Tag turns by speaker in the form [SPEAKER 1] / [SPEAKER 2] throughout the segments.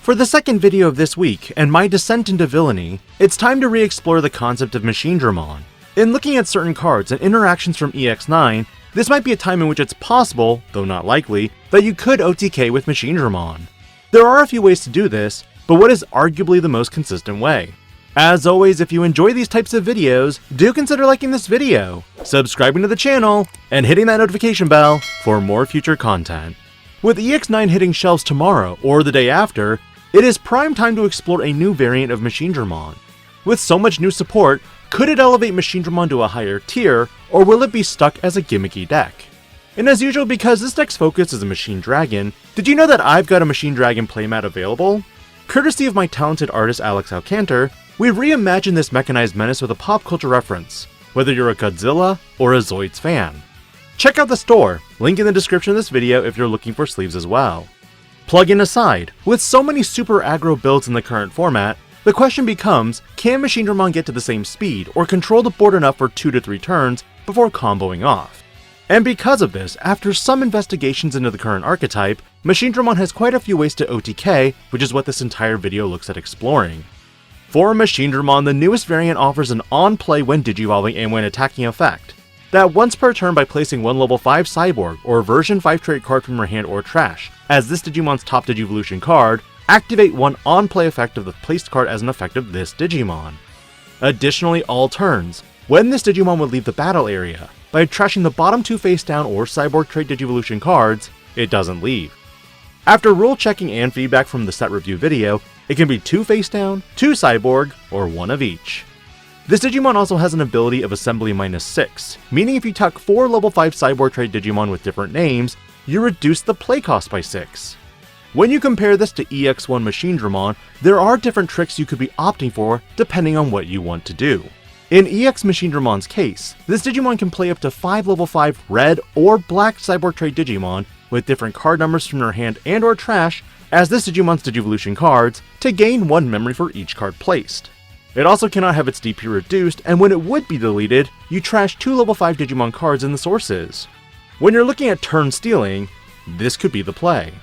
[SPEAKER 1] For the second video of this week, and my descent into villainy, it's time to re-explore the concept of Machinedramon. In looking at certain cards and interactions from EX9, this might be a time in which it's possible, though not likely, that you could OTK with Machinedramon. There are a few ways to do this, but what is arguably the most consistent way? As always, if you enjoy these types of videos, do consider liking this video, subscribing to the channel, and hitting that notification bell for more future content. With EX9 hitting shelves tomorrow or the day after, it is prime time to explore a new variant of Machinedramon. With so much new support, could it elevate Machinedramon to a higher tier, or will it be stuck as a gimmicky deck? And as usual, because this deck's focus is a Machine Dragon, did you know that I've got a Machine Dragon playmat available? Courtesy of my talented artist Alex Alcantar, we've reimagined this mechanized menace with a pop culture reference, whether you're a Godzilla or a Zoids fan. Check out the store, link in the description of this video if you're looking for sleeves as well. Plug-in aside, with so many super aggro builds in the current format, the question becomes, can Machinedramon get to the same speed or control the board enough for 2 to 3 turns before comboing off? And because of this, after some investigations into the current archetype, Machinedramon has quite a few ways to OTK, which is what this entire video looks at exploring. For Machinedramon, the newest variant offers an on-play when digivolving and when attacking effect, that once per turn by placing one level 5 Cyborg or version 5 trait card from your hand or trash as this Digimon's top Digivolution card, activate one on-play effect of the placed card as an effect of this Digimon. Additionally, all turns, when this Digimon would leave the battle area, by trashing the bottom 2 face down or Cyborg trait Digivolution cards, it doesn't leave. After rule checking and feedback from the set review video, it can be 2 face down, 2 Cyborg, or 1 of each. This Digimon also has an ability of Assembly -6, meaning if you tuck 4 level 5 Cyborg trait Digimon with different names, you reduce the play cost by 6. When you compare this to EX1 Machinedramon, there are different tricks you could be opting for depending on what you want to do. In EX Machinedramon's case, this Digimon can play up to 5 level 5 red or black Cyborg trait Digimon with different card numbers from your hand and or trash as this Digimon's Digivolution cards to gain 1 memory for each card placed. It also cannot have its DP reduced, and when it would be deleted, you trash 2 level 5 Digimon cards in the sources. When you're looking at turn stealing, this could be the play.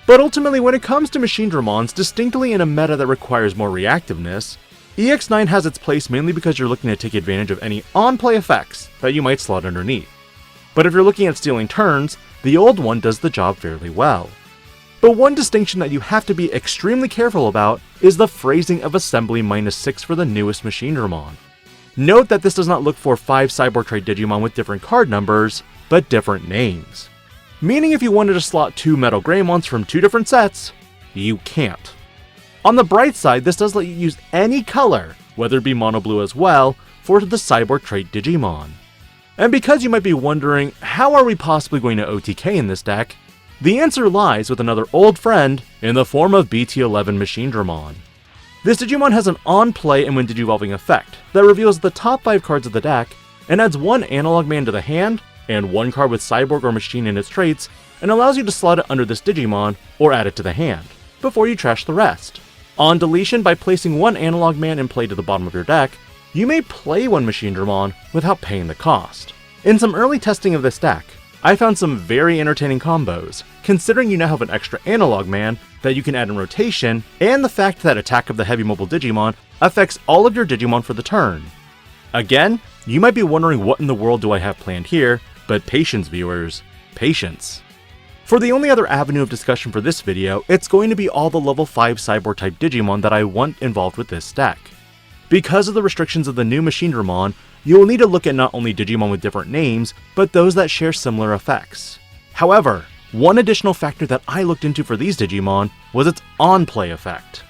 [SPEAKER 1] But ultimately, when it comes to Machinedramons distinctly in a meta that requires more reactiveness, EX9 has its place mainly because you're looking to take advantage of any on-play effects that you might slot underneath. But if you're looking at stealing turns, the old one does the job fairly well. But one distinction that you have to be extremely careful about is the phrasing of Assembly -6 for the newest Machinedramon. Note that this does not look for 5 Cyborg trait Digimon with different card numbers, but different names. Meaning if you wanted to slot 2 metalgreymons from 2 different sets, you can't. On the bright side, this does let you use any color, whether it be mono blue as well, for the Cyborg trait Digimon. And because you might be wondering, how are we possibly going to OTK in this deck? The answer lies with another old friend in the form of BT11 Machinedramon. This Digimon has an on-play and when digivolving effect that reveals the top 5 cards of the deck and adds 1 analog man to the hand and 1 card with Cyborg or Machine in its traits, and allows you to slot it under this Digimon or add it to the hand, before you trash the rest. On deletion, by placing 1 analog man in play to the bottom of your deck, you may play 1 Machinedramon without paying the cost. In some early testing of this deck, I found some very entertaining combos, considering you now have an extra analog man that you can add in rotation, and the fact that Attack of the Heavy Mobile Digimon affects all of your Digimon for the turn. Again, you might be wondering what in the world do I have planned here, but patience viewers, patience. For the only other avenue of discussion for this video, it's going to be all the level 5 Cyborg type Digimon that I want involved with this deck. Because of the restrictions of the new Machinedramon, you will need to look at not only Digimon with different names, but those that share similar effects. However, one additional factor that I looked into for these Digimon was its on-play effect.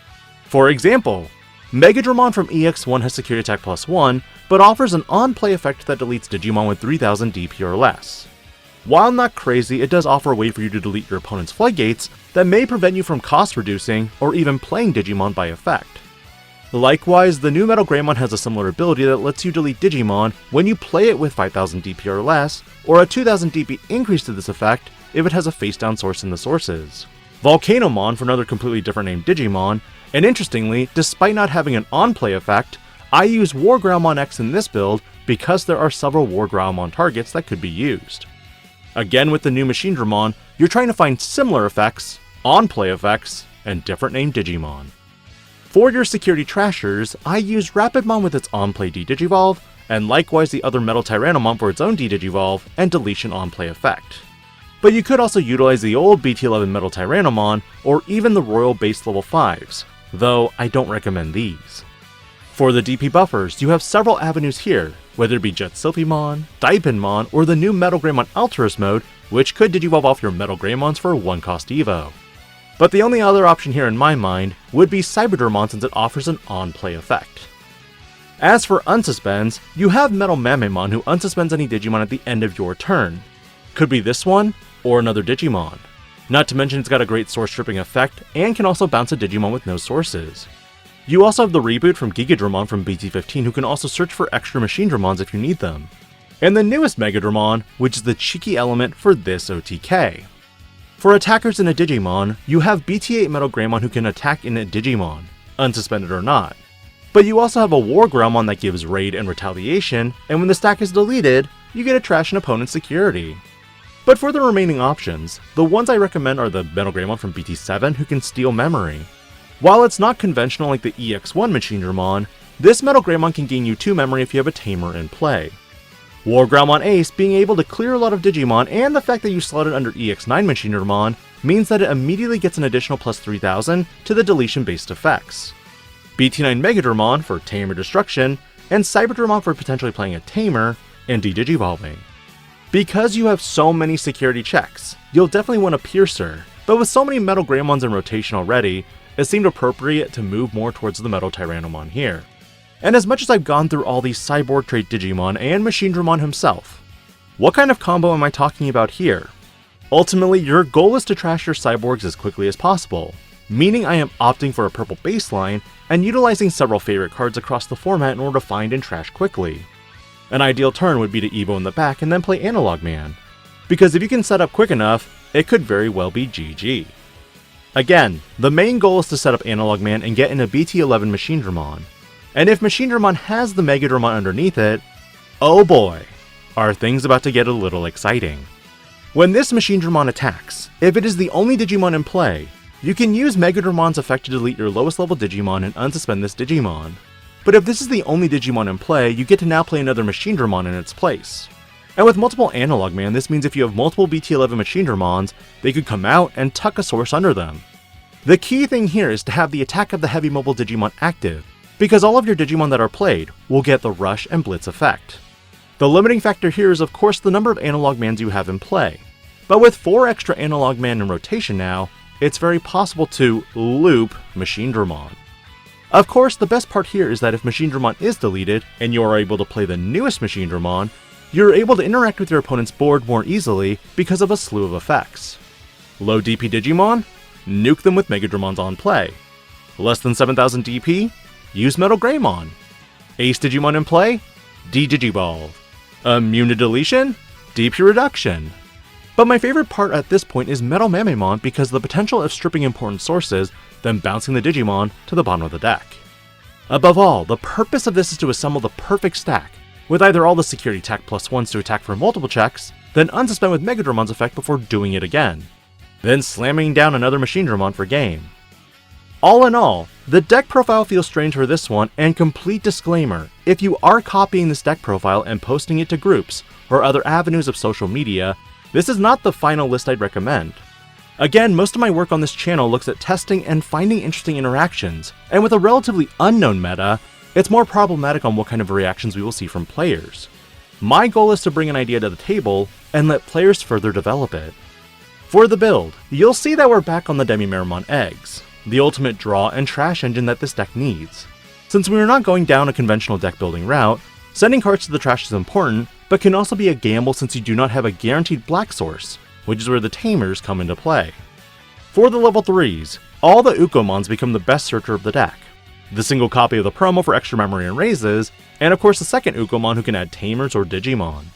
[SPEAKER 1] For example, Megadramon from EX1 has Security Attack +1, but offers an on-play effect that deletes Digimon with 3000 DP or less. While not crazy, it does offer a way for you to delete your opponent's floodgates that may prevent you from cost reducing or even playing Digimon by effect. Likewise, the new metalgreymon has a similar ability that lets you delete Digimon when you play it with 5000 DP or less, or a 2000 DP increase to this effect if it has a face-down source in the sources. Volcanomon for another completely different named Digimon, and interestingly, despite not having an on-play effect, I use wargrowlmon X in this build because there are several wargrowlmon targets that could be used. Again with the new Machinedramon, you're trying to find similar effects, on-play effects, and different named Digimon. For your security trashers, I used rapidmon with its on-play D-Digivolve, and likewise the other metaltyrannamon for its own D-Digivolve and deletion on-play effect. But you could also utilize the old BT11 metaltyrannamon or even the royal base level 5s, though I don't recommend these. For the DP buffers, you have several avenues here, whether it be Jet Sylphimon, DIGI-PANDA, or the new metalgreymon Alterous mode, which could digivolve off your metalgreymons for 1-cost evo. But the only other option here in my mind would be Cyberdramon since it offers an on-play effect. As for unsuspends, you have metalmamemon who unsuspends any Digimon at the end of your turn. Could be this one, or another Digimon. Not to mention it's got a great source stripping effect and can also bounce a Digimon with no sources. You also have the reboot from Gigadramon from BT15 who can also search for extra Machinedramons if you need them. And the newest Megadramon, which is the cheeky element for this OTK. For attackers in a Digimon, you have BT8 metalgreymon who can attack in a Digimon, unsuspended or not. But you also have a wargrowlmon that gives raid and retaliation, and when the stack is deleted, you get to trash an opponent's security. But for the remaining options, the ones I recommend are the metalgreymon from BT7 who can steal memory. While it's not conventional like the EX1 Machinedramon, this metalgreymon can gain you 2 memory if you have a tamer in play. Wargrowlmon Ace being able to clear a lot of Digimon and the fact that you slot it under EX9 Machinedramon means that it immediately gets an additional plus 3000 to the deletion based effects. BT9 Megadramon for tamer destruction, and Cyberdramon for potentially playing a tamer and de-digivolving. Because you have so many security checks, you'll definitely want a Piercer, but with so many metalgreymons in rotation already, it seemed appropriate to move more towards the metaltyrannamon here. And as much as I've gone through all these Cyborg trait Digimon and Machinedramon himself, what kind of combo am I talking about here? Ultimately, your goal is to trash your Cyborgs as quickly as possible, meaning I am opting for a purple baseline and utilizing several favorite cards across the format in order to find and trash quickly. An ideal turn would be to Evo in the back and then play Analog Man, because if you can set up quick enough, it could very well be GG. Again, the main goal is to set up Analog Man and get in a BT11 Machinedramon, and if Machinedramon has the Megadramon underneath it, oh boy, are things about to get a little exciting. When this Machinedramon attacks, if it is the only Digimon in play, you can use Megadramon's effect to delete your lowest level Digimon and unsuspend this Digimon. But if this is the only Digimon in play, you get to now play another Machinedramon in its place. And with multiple Analog Man, this means if you have multiple BT11 Machinedramons, they could come out and tuck a source under them. The key thing here is to have the attack of the heavy mobile Digimon active, because all of your Digimon that are played will get the Rush and Blitz effect. The limiting factor here is of course the number of Analog Mans you have in play, but with 4 extra Analog Man in rotation now, it's very possible to loop Machinedramon. Of course, the best part here is that if Machinedramon is deleted, and you are able to play the newest Machinedramon, you're able to interact with your opponent's board more easily because of a slew of effects. Low DP Digimon? Nuke them with Megadramons on play. Less than 7000 DP? Use metalgreymon. Ace Digimon in play? De-Digivolve. Immune to deletion? DP reduction. But my favorite part at this point is metalmamemon because of the potential of stripping important sources, then bouncing the Digimon to the bottom of the deck. Above all, the purpose of this is to assemble the perfect stack, with either all the security tech +1s to attack for multiple checks, then unsuspend with Megadramon's effect before doing it again, then slamming down another Machinedramon for game. All in all, the deck profile feels strange for this one, and complete disclaimer, if you are copying this deck profile and posting it to groups or other avenues of social media, this is not the final list I'd recommend. Again, most of my work on this channel looks at testing and finding interesting interactions, and with a relatively unknown meta, it's more problematic on what kind of reactions we will see from players. My goal is to bring an idea to the table and let players further develop it. For the build, you'll see that we're back on the Demi-Meramon eggs, the ultimate draw and trash engine that this deck needs. Since we are not going down a conventional deck building route, sending cards to the trash is important, but can also be a gamble since you do not have a guaranteed black source, which is where the tamers come into play. For the level 3s, all the Ukomons become the best searcher of the deck. The single copy of the promo for extra memory and raises, and of course the second Ukomon who can add tamers or Digimon.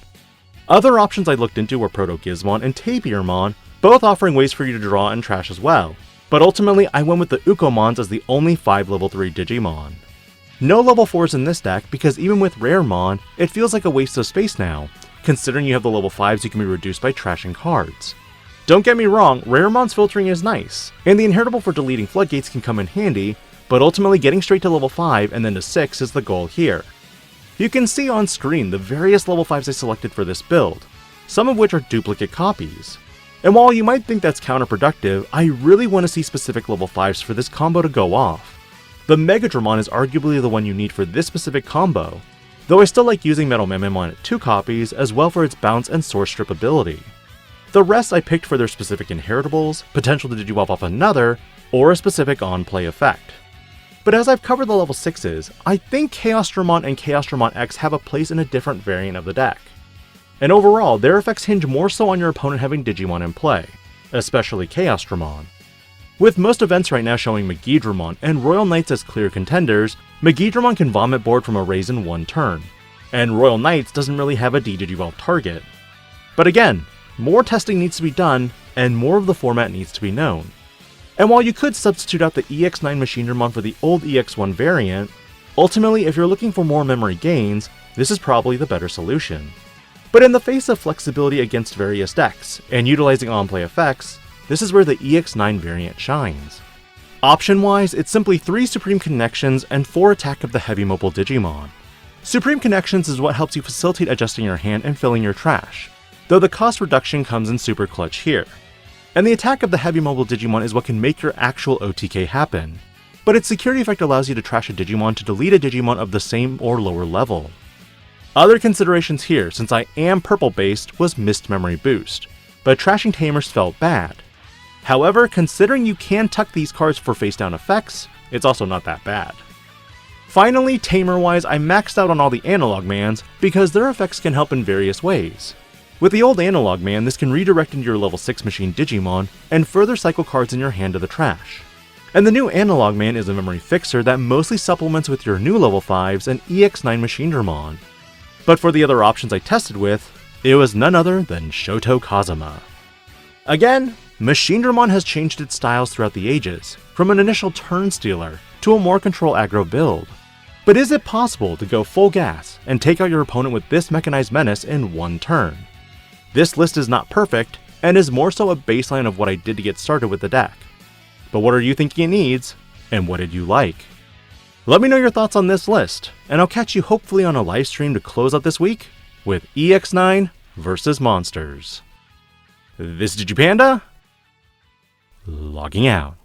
[SPEAKER 1] Other options I looked into were Proto-Gizmon and Tapirmon, both offering ways for you to draw and trash as well, but ultimately I went with the Ukomons as the only 5 level 3 Digimon. No level 4s in this deck because even with Raremon, it feels like a waste of space now, considering you have the level 5s you can be reduced by trashing cards. Don't get me wrong, Raremon's filtering is nice, and the inheritable for deleting floodgates can come in handy, but ultimately getting straight to level 5 and then to 6 is the goal here. You can see on screen the various level 5s I selected for this build, some of which are duplicate copies. And while you might think that's counterproductive, I really want to see specific level 5s for this combo to go off. The megadramon is arguably the one you need for this specific combo, though I still like using metalmamemon at 2 copies as well for its bounce and source strip ability. The rest I picked for their specific inheritables, potential to digievolve off another, or a specific on-play effect. But as I've covered the level 6s, I think Chaosdramon and Chaosdramon X have a place in a different variant of the deck. And overall, their effects hinge more so on your opponent having Digimon in play, especially Chaosdramon. With most events right now showing megadramon and Royal Knights as clear contenders, megadramon can vomit board from a raise in 1 turn, and Royal Knights doesn't really have a D-Digivolve target. But again, more testing needs to be done, and more of the format needs to be known. And while you could substitute out the EX9 Machinedramon for the old EX1 variant, ultimately if you're looking for more memory gains, this is probably the better solution. But in the face of flexibility against various decks, and utilizing on-play effects, this is where the EX9 variant shines. Option-wise, it's simply 3 Supreme Connections and 4 Attack of the Heavy Mobile Digimon. Supreme Connections is what helps you facilitate adjusting your hand and filling your trash, though the cost reduction comes in super clutch here. And the Attack of the Heavy Mobile Digimon is what can make your actual OTK happen, but its security effect allows you to trash a Digimon to delete a Digimon of the same or lower level. Other considerations here, since I am purple based, was Missed Memory Boost, but trashing Tamers felt bad. However, considering you can tuck these cards for face down effects, it's also not that bad. Finally, Tamer wise, I maxed out on all the Analog Mans because their effects can help in various ways. With the old Analog Man, this can redirect into your level 6 machine Digimon and further cycle cards in your hand to the trash. And the new Analog Man is a memory fixer that mostly supplements with your new level 5s and EX9 Machinedramon. But for the other options I tested with, it was none other than Shoto Kazuma. Again, Machinedramon has changed its styles throughout the ages, from an initial turn stealer to a more control aggro build. But is it possible to go full gas and take out your opponent with this mechanized menace in 1 turn? This list is not perfect, and is more so a baseline of what I did to get started with the deck. But what are you thinking it needs, and what did you like? Let me know your thoughts on this list, and I'll catch you hopefully on a live stream to close out this week with EX9 vs Monsters. This is DIGI-PANDA, logging out.